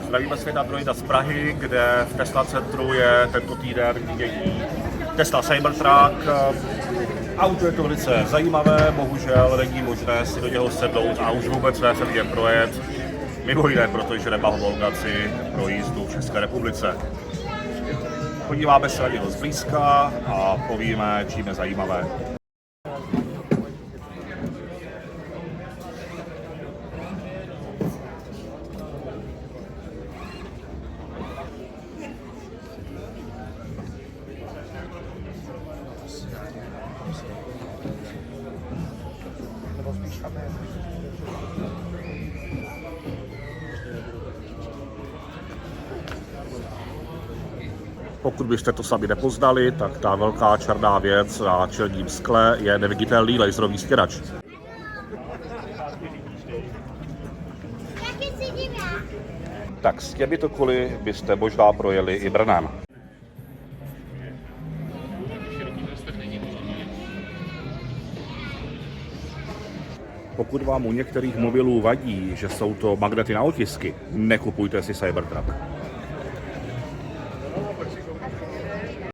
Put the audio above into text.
Zdravíme svět Androida z Prahy, kde v Tesla centru je tento týden vidění Tesla Cybertruck. Auto je to velice zajímavé, bohužel není možné si do něho sednout a už vůbec ve firmě projet. Mimo jiné, protože nemá homologaci pro jízdu v České republice. Podíváme se na něho zblízka a povíme, čím je zajímavé. Pokud byste to sami nepoznali, tak ta velká černá věc na čelním skle je neviditelný laserový stěrač. Tak s těmito koly byste možná projeli i Brnem. Pokud vám u některých mobilů vadí, že jsou to magnety na otisky, nekupujte si Cybertruck.